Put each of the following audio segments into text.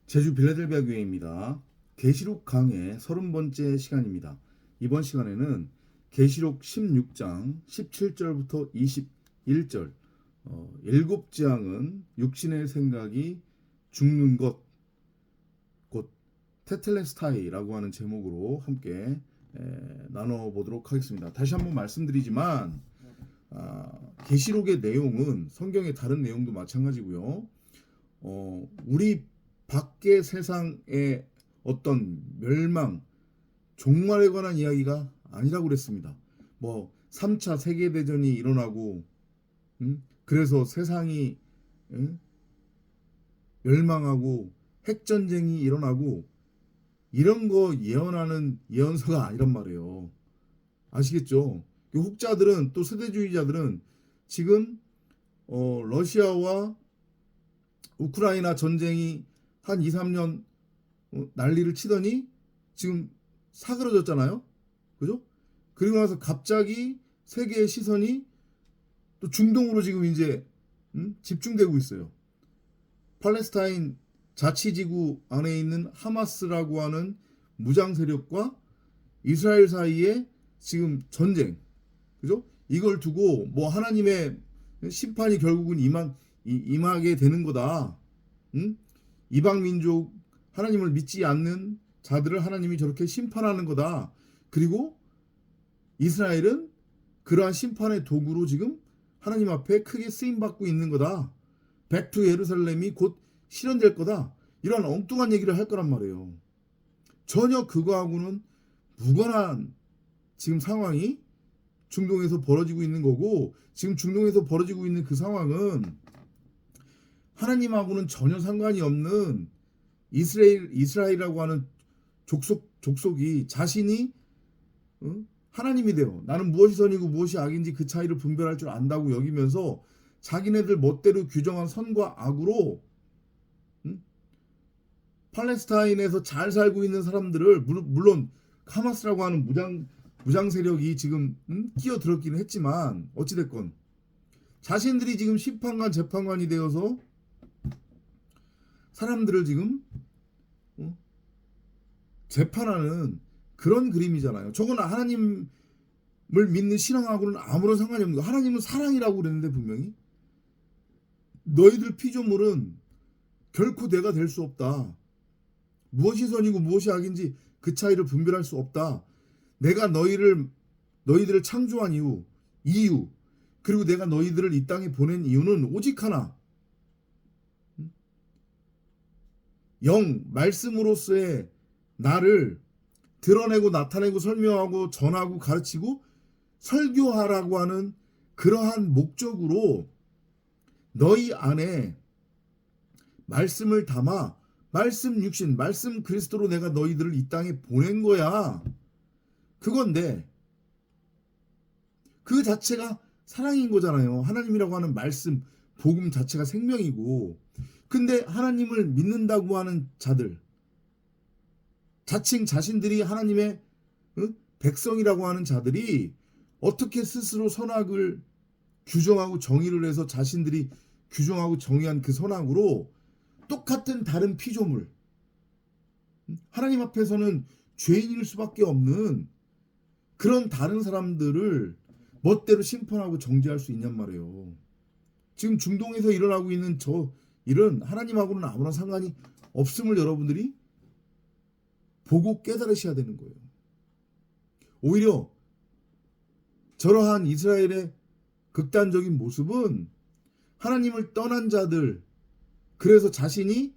제주 빌라델비아 교회입니다. 계시록 강의 30번째 시간입니다. 이번 시간에는 계시록 16장 17절부터 21절 7재앙은 육신의 생각이 죽는 것, 곧 테텔레스타이라고 하는 제목으로 함께 나눠보도록 하겠습니다. 다시 한번 말씀드리지만 계시록의 내용은 성경의 다른 내용도 마찬가지고요. 우리 밖의 세상의 어떤 멸망, 종말에 관한 이야기가 아니라고 그랬습니다. 3차 세계대전이 일어나고 그래서 세상이 멸망하고 핵전쟁이 일어나고 이런 거 예언하는 예언서가 아니란 말이에요. 아시겠죠? 혹자들은 또 세대주의자들은 지금 러시아와 우크라이나 전쟁이 한 2, 3년 난리를 치더니 지금 사그러졌잖아요. 그죠? 그리고 나서 갑자기 세계의 시선이 또 중동으로 지금 이제 집중되고 있어요. 팔레스타인 자치지구 안에 있는 하마스라고 하는 무장 세력과 이스라엘 사이에 지금 전쟁. 그죠? 이걸 두고 하나님의 심판이 결국은 임하게 되는 거다. 이방 민족 하나님을 믿지 않는 자들을 하나님이 저렇게 심판하는 거다. 그리고 이스라엘은 그러한 심판의 도구로 지금 하나님 앞에 크게 쓰임 받고 있는 거다. 백투 예루살렘이 곧 실현될 거다. 이런 엉뚱한 얘기를 할 거란 말이에요. 전혀 그거하고는 무관한 지금 상황이 중동에서 벌어지고 있는 거고, 지금 중동에서 벌어지고 있는 그 상황은 하나님하고는 전혀 상관이 없는 이스라엘이라고 하는 족속이 자신이 하나님이 되어 나는 무엇이 선이고 무엇이 악인지 그 차이를 분별할 줄 안다고 여기면서 자기네들 멋대로 규정한 선과 악으로 팔레스타인에서 잘 살고 있는 사람들을, 물론 하마스라고 하는 무장 세력이 지금 끼어들었기는 했지만 어찌됐건 자신들이 지금 심판관 재판관이 되어서 사람들을 지금 재판하는 그런 그림이잖아요. 저건 하나님을 믿는 신앙하고는 아무런 상관이 없는 거. 하나님은 사랑이라고 그랬는데 분명히 너희들 피조물은 결코 내가 될 수 없다. 무엇이 선이고 무엇이 악인지 그 차이를 분별할 수 없다. 내가 너희들을 창조한 이유 그리고 내가 너희들을 이 땅에 보낸 이유는 오직 하나, 말씀으로서의 나를 드러내고 나타내고 설명하고 전하고 가르치고 설교하라고 하는 그러한 목적으로 너희 안에 말씀을 담아 말씀 육신, 말씀 그리스도로 내가 너희들을 이 땅에 보낸 거야. 그건데 그 자체가 사랑인 거잖아요. 하나님이라고 하는 말씀, 복음 자체가 생명이고, 근데 하나님을 믿는다고 하는 자들, 자칭 자신들이 하나님의 백성이라고 하는 자들이 어떻게 스스로 선악을 규정하고 정의를 해서 자신들이 규정하고 정의한 그 선악으로 똑같은 다른 피조물, 하나님 앞에서는 죄인일 수밖에 없는 그런 다른 사람들을 멋대로 심판하고 정죄할 수 있냔 말이에요. 지금 중동에서 일어나고 있는 저 일은 하나님하고는 아무런 상관이 없음을 여러분들이 보고 깨달으셔야 되는 거예요. 오히려 저러한 이스라엘의 극단적인 모습은 하나님을 떠난 자들, 그래서 자신이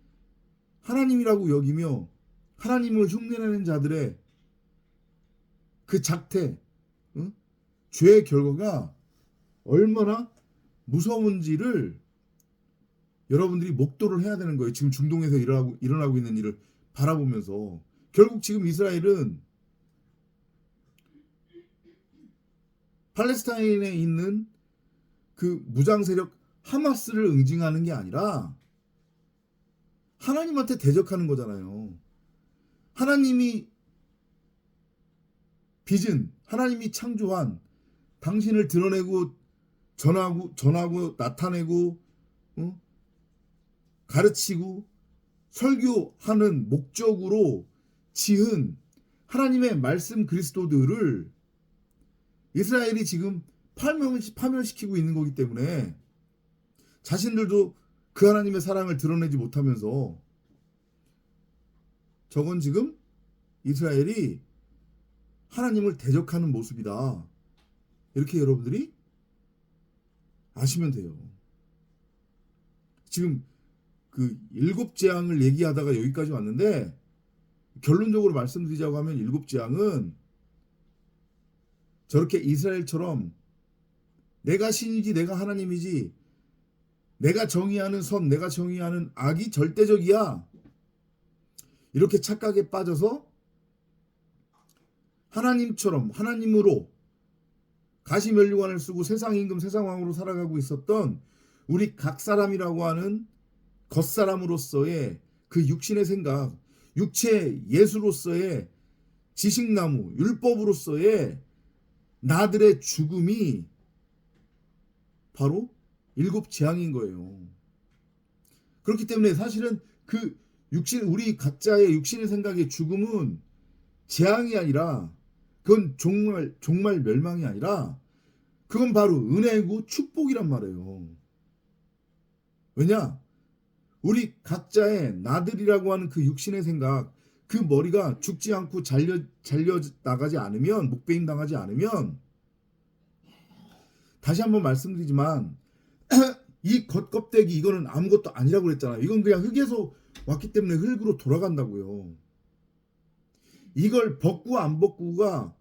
하나님이라고 여기며 하나님을 흉내내는 자들의 그 작태, 죄의 결과가 얼마나 무서운지를 여러분들이 목도를 해야 되는 거예요. 지금 중동에서 일어나고 있는 일을 바라보면서. 결국 지금 이스라엘은 팔레스타인에 있는 그 무장 세력 하마스를 응징하는 게 아니라 하나님한테 대적하는 거잖아요. 하나님이 빚은, 하나님이 창조한 당신을 드러내고 전하고 나타내고 가르치고 설교하는 목적으로 지은 하나님의 말씀 그리스도들을 이스라엘이 지금 파멸시키고 있는 거기 때문에 자신들도 그 하나님의 사랑을 드러내지 못하면서 저건 지금 이스라엘이 하나님을 대적하는 모습이다. 이렇게 여러분들이 아시면 돼요. 지금 그 7재앙을 얘기하다가 여기까지 왔는데 결론적으로 말씀드리자고 하면 7재앙은 저렇게 이스라엘처럼 내가 신이지 내가 하나님이지 내가 정의하는 선 내가 정의하는 악이 절대적이야 이렇게 착각에 빠져서 하나님처럼 하나님으로 가시면류관을 쓰고 세상 임금 세상 왕으로 살아가고 있었던 우리 각 사람이라고 하는 겉사람으로서의 그 육신의 생각 육체 예수로서의 지식나무 율법으로서의 나들의 죽음이 바로 7재앙인 거예요. 그렇기 때문에 사실은 그 우리 각자의 육신의 생각의 죽음은 재앙이 아니라 그건 종말 멸망이 아니라 그건 바로 은혜고 축복이란 말이에요. 왜냐? 우리 각자의 나들이라고 하는 그 육신의 생각 그 머리가 죽지 않고 잘려 나가지 않으면 목베임 당하지 않으면 다시 한번 말씀드리지만 이 겉껍데기 이거는 아무것도 아니라고 그랬잖아요. 이건 그냥 흙에서 왔기 때문에 흙으로 돌아간다고요. 이걸 벗고 안 벗고가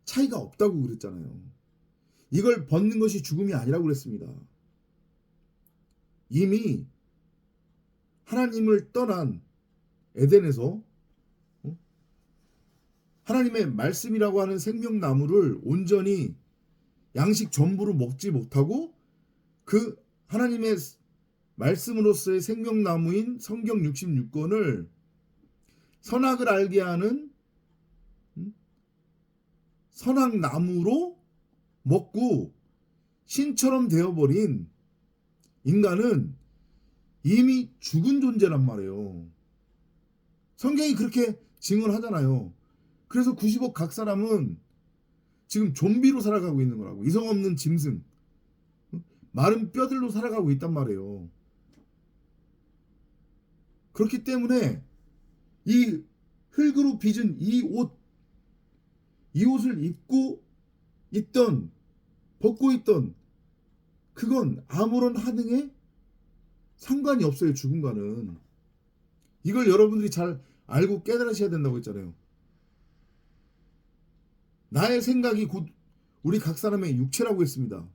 차이가 없다고 그랬잖아요. 이걸 벗는 것이 죽음이 아니라고 그랬습니다. 이미 하나님을 떠난 에덴에서 하나님의 말씀이라고 하는 생명나무를 온전히 양식 전부로 먹지 못하고 그 하나님의 말씀으로서의 생명나무인 성경 66권을 선악을 알게 하는 선악나무로 먹고 신처럼 되어버린 인간은 이미 죽은 존재란 말이에요. 성경이 그렇게 증언하잖아요. 그래서 90억 각 사람은 지금 좀비로 살아가고 있는 거라고. 이성 없는 짐승 마른 뼈들로 살아가고 있단 말이에요. 그렇기 때문에 이 흙으로 빚은 이 옷을 입고 있던 벗고 있던 그건 아무런 하등에 상관이 없어요. 죽음과는. 이걸 여러분들이 잘 알고 깨달으셔야 된다고 했잖아요. 나의 생각이 곧 우리 각 사람의 육체라고 했습니다.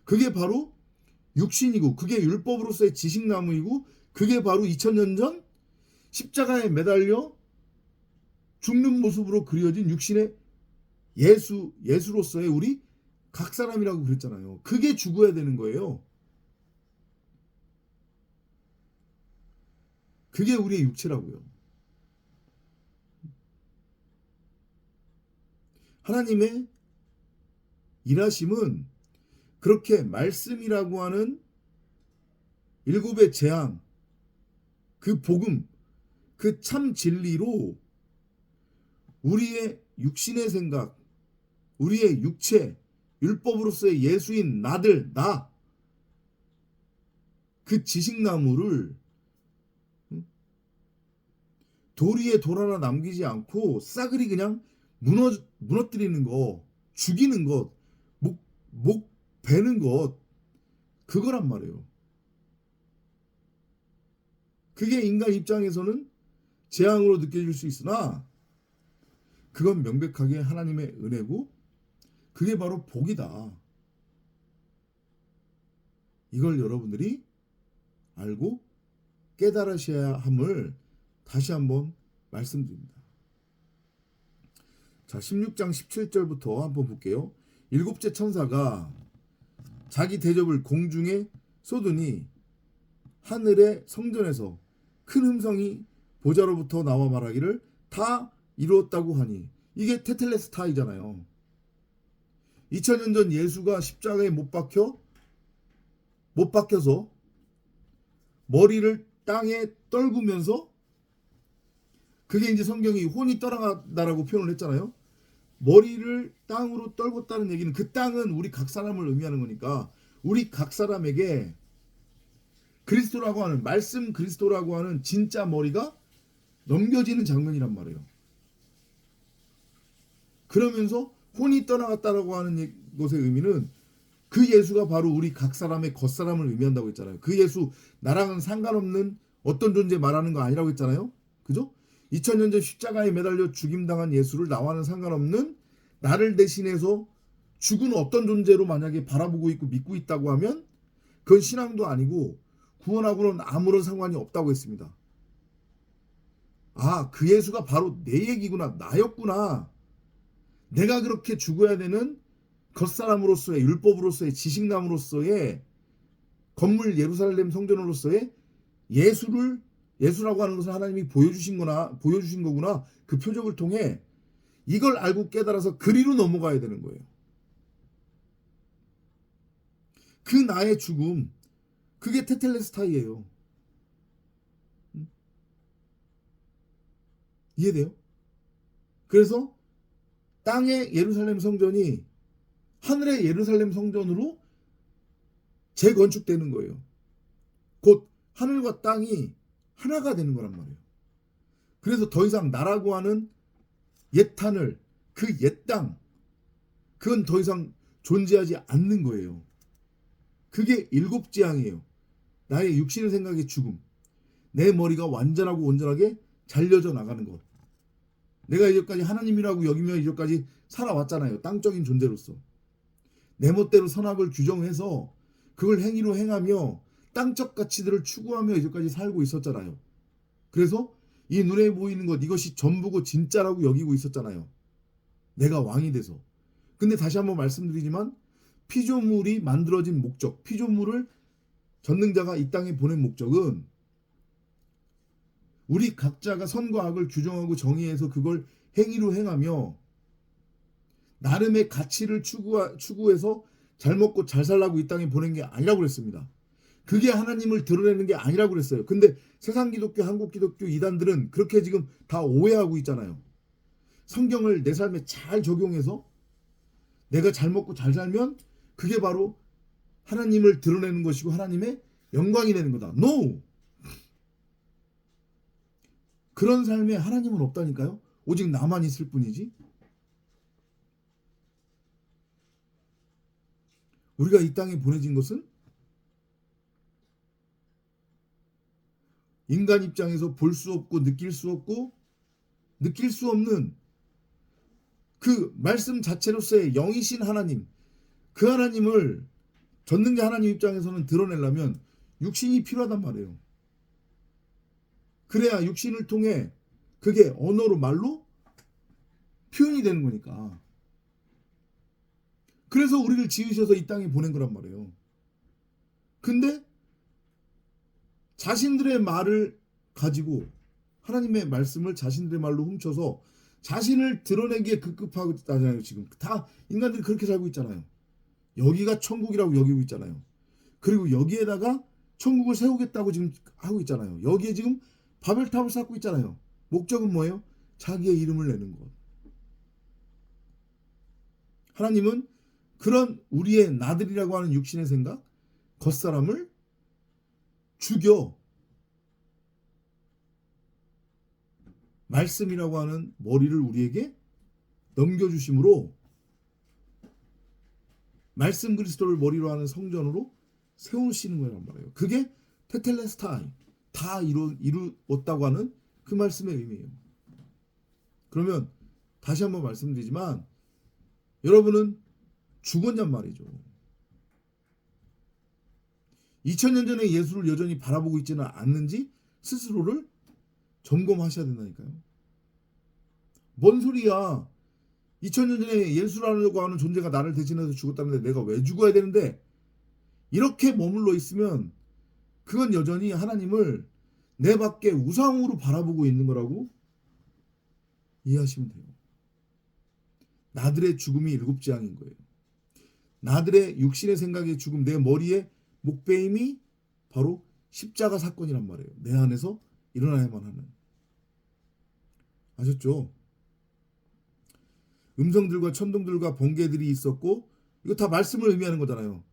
그게 바로 육신이고 그게 율법으로서의 지식나무이고 그게 바로 2000년 전 십자가에 매달려 죽는 모습으로 그려진 육신의 예수로서의 우리 각 사람이라고 그랬잖아요. 그게 죽어야 되는 거예요. 그게 우리의 육체라고요. 하나님의 일하심은 그렇게 말씀이라고 하는 7의 재앙, 그 복음, 그 참 진리로 우리의 육신의 생각, 우리의 육체, 율법으로서의 예수인 나들, 그 지식나무를 돌 위에 돌 하나 남기지 않고 싸그리 그냥 무너뜨리는 거, 죽이는 것, 목 베는 것, 그거란 말이에요. 그게 인간 입장에서는 재앙으로 느껴질 수 있으나 그건 명백하게 하나님의 은혜고 그게 바로 복이다. 이걸 여러분들이 알고 깨달으셔야 함을 다시 한번 말씀드립니다. 자, 16장 17절부터 한번 볼게요. 7째 천사가 자기 대접을 공중에 쏟으니 하늘의 성전에서 큰 음성이 보좌로부터 나와 말하기를 다 이루었다고 하니 이게 테텔레스타이잖아요. 2000년 전 예수가 십자가에 못 박혀서 머리를 땅에 떨구면서 그게 이제 성경이 혼이 떠나갔다라고 표현을 했잖아요. 머리를 땅으로 떨궜다는 얘기는 그 땅은 우리 각 사람을 의미하는 거니까 우리 각 사람에게 그리스도라고 하는 말씀 그리스도라고 하는 진짜 머리가 넘겨지는 장면이란 말이에요. 그러면서 혼이 떠나갔다라고 하는 것의 의미는 그 예수가 바로 우리 각 사람의 겉사람을 의미한다고 했잖아요. 그 예수 나랑은 상관없는 어떤 존재 말하는 거 아니라고 했잖아요. 그죠? 2000년 전 십자가에 매달려 죽임당한 예수를 나와는 상관없는 나를 대신해서 죽은 어떤 존재로 만약에 바라보고 있고 믿고 있다고 하면 그건 신앙도 아니고 구원하고는 아무런 상관이 없다고 했습니다. 아, 그 예수가 바로 내 얘기구나. 나였구나. 내가 그렇게 죽어야 되는 겉사람으로서의 율법으로서의 지식남으로서의 건물 예루살렘 성전으로서의 예수라고 하는 것을 하나님이 보여주신 거구나. 그 표적을 통해 이걸 알고 깨달아서 그리로 넘어가야 되는 거예요. 그 나의 죽음, 그게 테텔레스타이예요. 이해돼요? 그래서 땅의 예루살렘 성전이 하늘의 예루살렘 성전으로 재건축되는 거예요. 곧 하늘과 땅이 하나가 되는 거란 말이에요. 그래서 더 이상 나라고 하는 옛 하늘, 그 옛 땅, 그건 더 이상 존재하지 않는 거예요. 그게 일곱 재앙이에요. 나의 육신의 생각의 죽음, 내 머리가 완전하고 온전하게 잘려져 나가는 것. 내가 이제까지 하나님이라고 여기며 이제까지 살아왔잖아요. 땅적인 존재로서. 내 멋대로 선악을 규정해서 그걸 행위로 행하며 땅적 가치들을 추구하며 이제까지 살고 있었잖아요. 그래서 이 눈에 보이는 것 이것이 전부고 진짜라고 여기고 있었잖아요. 내가 왕이 돼서. 근데 다시 한번 말씀드리지만 피조물이 만들어진 목적, 피조물을 전능자가 이 땅에 보낸 목적은 우리 각자가 선과 악을 규정하고 정의해서 그걸 행위로 행하며 나름의 가치를 추구해서 잘 먹고 잘 살라고 이 땅에 보낸 게 아니라고 그랬습니다. 그게 하나님을 드러내는 게 아니라고 그랬어요. 근데 세상 기독교, 한국 기독교 이단들은 그렇게 지금 다 오해하고 있잖아요. 성경을 내 삶에 잘 적용해서 내가 잘 먹고 잘 살면 그게 바로 하나님을 드러내는 것이고 하나님의 영광이 되는 거다. No! 그런 삶에 하나님은 없다니까요. 오직 나만 있을 뿐이지. 우리가 이 땅에 보내진 것은 인간 입장에서 볼 수 없고 느낄 수 없고 느낄 수 없는 그 말씀 자체로서의 영이신 하나님, 그 하나님을 전능자 하나님 입장에서는 드러내려면 육신이 필요하단 말이에요. 그래야 육신을 통해 그게 언어로 말로 표현이 되는 거니까. 그래서 우리를 지으셔서 이 땅에 보낸 거란 말이에요. 근데 자신들의 말을 가지고 하나님의 말씀을 자신들의 말로 훔쳐서 자신을 드러내기에 급급하고 있잖아요. 지금 다 인간들이 그렇게 살고 있잖아요. 여기가 천국이라고 여기고 있잖아요. 그리고 여기에다가 천국을 세우겠다고 지금 하고 있잖아요. 여기에 지금 바벨탑을 쌓고 있잖아요. 목적은 뭐예요? 자기의 이름을 내는 것. 하나님은 그런 우리의 나들이라고 하는 육신의 생각, 겉사람을 죽여 말씀이라고 하는 머리를 우리에게 넘겨주심으로 말씀 그리스도를 머리로 하는 성전으로 세우시는 거란 말이에요. 그게 테텔레스타이, 다 이루었다고 하는 그 말씀의 의미예요. 그러면 다시 한번 말씀드리지만 여러분은 죽었냔 말이죠. 2000년 전에 예수를 여전히 바라보고 있지는 않는지 스스로를 점검하셔야 된다니까요. 뭔 소리야. 2000년 전에 예수라고 하는 존재가 나를 대신해서 죽었다는데 내가 왜 죽어야 되는데, 이렇게 머물러 있으면 그건 여전히 하나님을 내 밖에 우상으로 바라보고 있는 거라고 이해하시면 돼요. 나들의 죽음이 일곱 재앙인 거예요. 나들의 육신의 생각의 죽음, 내 머리에 목베임이 바로 십자가 사건이란 말이에요. 내 안에서 일어나야만 하는. 아셨죠? 음성들과 천둥들과 번개들이 있었고 이거 다 말씀을 의미하는 거잖아요.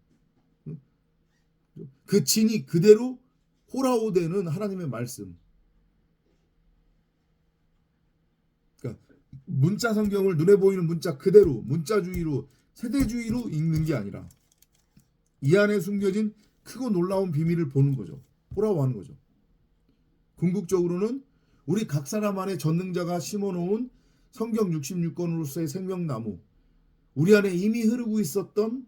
그 진이 그대로 호라오되는 하나님의 말씀. 그러니까 문자 성경을 눈에 보이는 문자 그대로 문자주의로 세대주의로 읽는 게 아니라 이 안에 숨겨진 크고 놀라운 비밀을 보는 거죠. 호라오하는 거죠. 궁극적으로는 우리 각 사람 안에 전능자가 심어놓은 성경 66권으로서의 생명나무, 우리 안에 이미 흐르고 있었던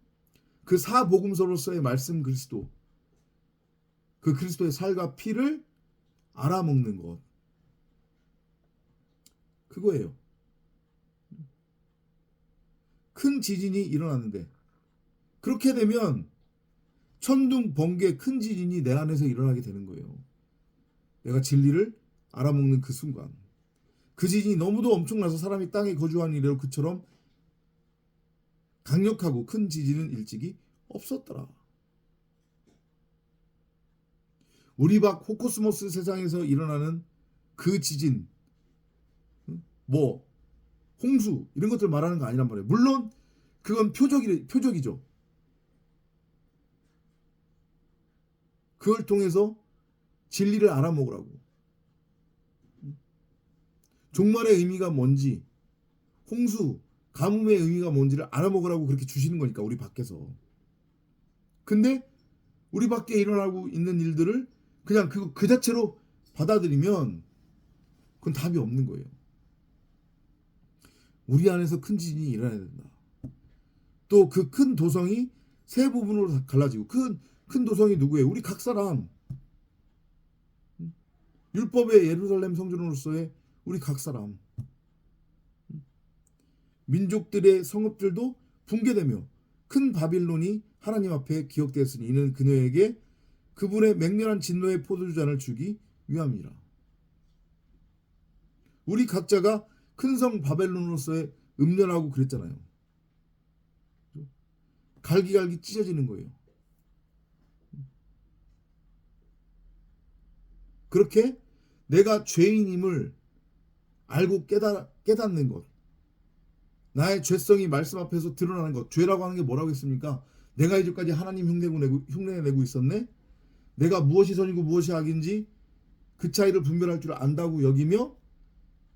그 사복음서로서의 말씀 그리스도, 그 그리스도의 살과 피를 알아먹는 것, 그거예요. 큰 지진이 일어났는데 그렇게 되면 천둥, 번개, 큰 지진이 내 안에서 일어나게 되는 거예요. 내가 진리를 알아먹는 그 순간, 그 지진이 너무도 엄청나서 사람이 땅에 거주한 이래로 그처럼 강력하고 큰 지진은 일찍이 없었더라. 우리 밖 호코스모스 세상에서 일어나는 그 지진, 뭐 홍수 이런 것들 말하는 거 아니란 말이에요. 물론 그건 표적이죠. 그걸 통해서 진리를 알아먹으라고. 종말의 의미가 뭔지, 홍수, 가뭄의 의미가 뭔지를 알아먹으라고 그렇게 주시는 거니까 우리 밖에서. 근데 우리 밖에 일어나고 있는 일들을 그냥 그 자체로 받아들이면 그건 답이 없는 거예요. 우리 안에서 큰 지진이 일어나야 된다. 또 그 큰 도성이 세 부분으로 갈라지고 큰 도성이 누구예요? 우리 각 사람. 율법의 예루살렘 성전으로서의 우리 각 사람. 민족들의 성읍들도 붕괴되며 큰 바빌론이 하나님 앞에 기억되었으니 이는 그녀에게 그분의 맹렬한 진노의 포도주잔을 주기 위함이라. 우리 각자가 큰 성 바벨론으로서의 음련하고 그랬잖아요. 갈기갈기 찢어지는 거예요. 그렇게 내가 죄인임을 알고 깨닫는 것, 나의 죄성이 말씀 앞에서 드러나는 것. 죄라고 하는 게 뭐라고 했습니까? 내가 이제까지 하나님 흉내내고 있었네. 내가 무엇이 선이고 무엇이 악인지 그 차이를 분별할 줄 안다고 여기며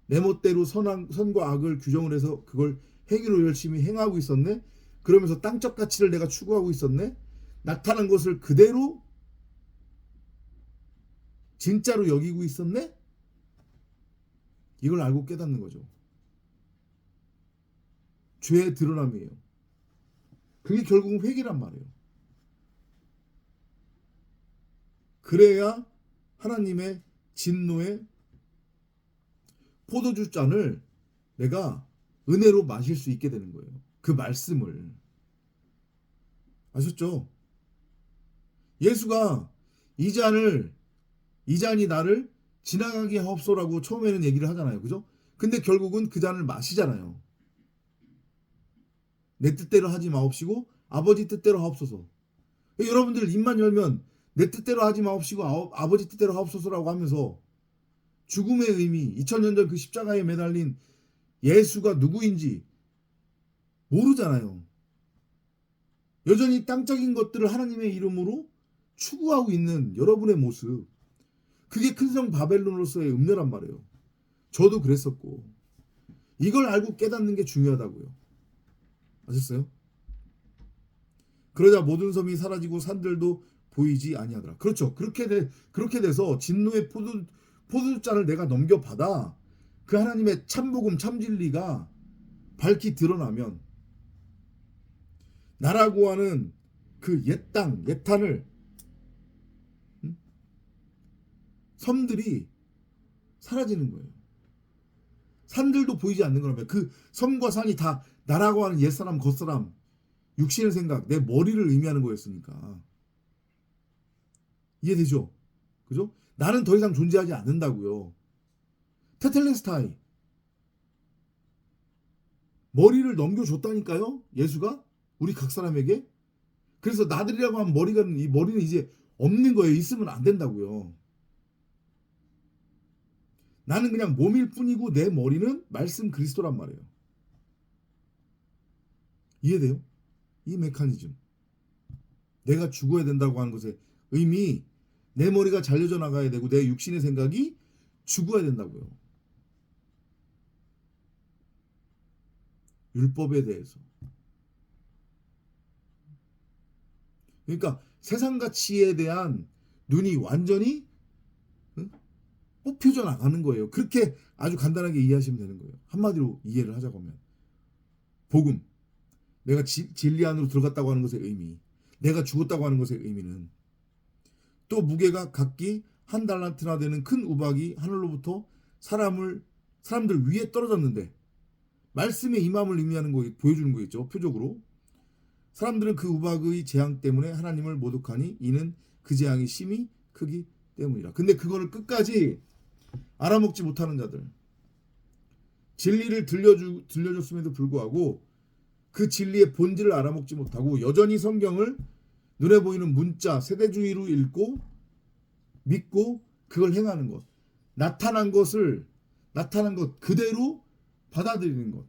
내 멋대로 선과 악을 규정을 해서 그걸 행위로 열심히 행하고 있었네. 그러면서 땅적 가치를 내가 추구하고 있었네. 나타난 것을 그대로 진짜로 여기고 있었네. 이걸 알고 깨닫는 거죠. 죄의 드러남이에요. 그게 결국은 회개란 말이에요. 그래야 하나님의 진노의 포도주 잔을 내가 은혜로 마실 수 있게 되는 거예요. 그 말씀을. 아셨죠? 예수가 이 잔이 나를 지나가게 하옵소라고 처음에는 얘기를 하잖아요. 그죠? 근데 결국은 그 잔을 마시잖아요. 내 뜻대로 하지 마옵시고 아버지 뜻대로 하옵소서. 여러분들 입만 열면 내 뜻대로 하지 마옵시고 아버지 뜻대로 하옵소서라고 하면서 죽음의 의미, 2000년 전 그 십자가에 매달린 예수가 누구인지 모르잖아요. 여전히 땅적인 것들을 하나님의 이름으로 추구하고 있는 여러분의 모습, 그게 큰 성 바벨론으로서의 음료란 말이에요. 저도 그랬었고 이걸 알고 깨닫는 게 중요하다고요. 아셨어요? 그러자 모든 섬이 사라지고 산들도 보이지 아니하더라. 그렇죠. 그렇게 돼서 진노의 포도주잔을 내가 넘겨받아 그 하나님의 참복음 참진리가 밝히 드러나면 나라고 하는 그 옛 땅 옛하늘 섬들이 사라지는 거예요. 산들도 보이지 않는 거라면 그 섬과 산이 다 나라고 하는 옛사람 겉사람 육신의 생각 내 머리를 의미하는 거였으니까. 이해되죠? 그죠? 나는 더 이상 존재하지 않는다고요. 테텔레스타이 머리를 넘겨줬다니까요. 예수가 우리 각 사람에게. 그래서 나들이라고 하면 이 머리는 이제 없는 거예요. 있으면 안 된다고요. 나는 그냥 몸일 뿐이고 내 머리는 말씀 그리스도란 말이에요. 이해돼요? 이 메커니즘. 내가 죽어야 된다고 하는 것의 의미, 내 머리가 잘려져 나가야 되고 내 육신의 생각이 죽어야 된다고요. 율법에 대해서. 그러니까 세상 가치에 대한 눈이 완전히 뽑혀져 나가는 거예요. 그렇게 아주 간단하게 이해하시면 되는 거예요. 한마디로 이해를 하자고 하면. 복음. 내가 진리 안으로 들어갔다고 하는 것의 의미. 내가 죽었다고 하는 것의 의미는 또 무게가 각기 한 달란트나 되는 큰 우박이 하늘로부터 사람들 위에 떨어졌는데 말씀의 임함을 의미하는 거 보여주는 거겠죠. 표적으로. 사람들은 그 우박의 재앙 때문에 하나님을 모독하니 이는 그 재앙이 심히 크기 때문이라. 근데 그거를 끝까지 알아먹지 못하는 자들. 진리를 들려줬음에도 불구하고 그 진리의 본질을 알아먹지 못하고 여전히 성경을 눈에 보이는 문자, 세대주의로 읽고 믿고 그걸 행하는 것. 나타난 것 그대로 받아들이는 것.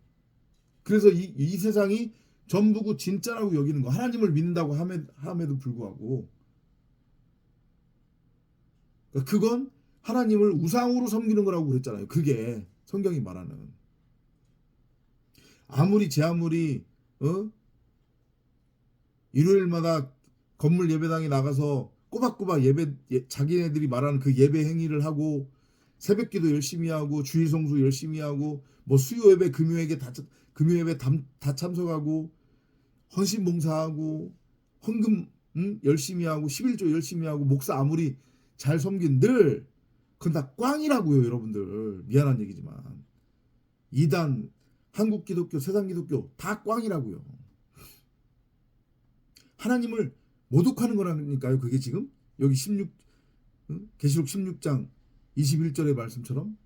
그래서 이 세상이 전부고 진짜라고 여기는 거. 하나님을 믿는다고 함에도 불구하고 그건 하나님을 우상으로 섬기는 거라고 그랬잖아요. 그게 성경이 말하는. 아무리 일요일마다 건물 예배당에 나가서 꼬박꼬박 자기네들이 말하는 그 예배 행위를 하고 새벽기도 열심히 하고 주일 성수 열심히 하고 뭐 수요 예배 금요 예배 다 참석하고 헌신 봉사하고 헌금 열심히 하고 11조 열심히 하고 목사 아무리 잘 섬긴들 그건 다 꽝이라고요. 여러분들 미안한 얘기지만 이단 한국 기독교 세상 기독교 다 꽝이라고요. 하나님을 모독하는 거라니까요. 그게 지금 여기 계시록 16장 21절의 말씀처럼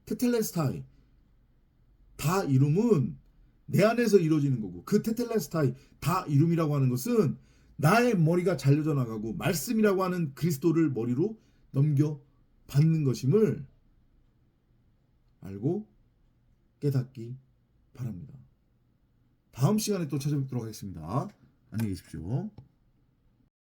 테텔레스타이 다 이름은 내 안에서 이루어지는 거고 그 테텔레스타이 다 이름이라고 하는 것은 나의 머리가 잘려져 나가고 말씀이라고 하는 그리스도를 머리로 넘겨 받는 것임을 알고 깨닫기 바랍니다. 다음 시간에 또 찾아뵙도록 하겠습니다. 안녕히 계십시오.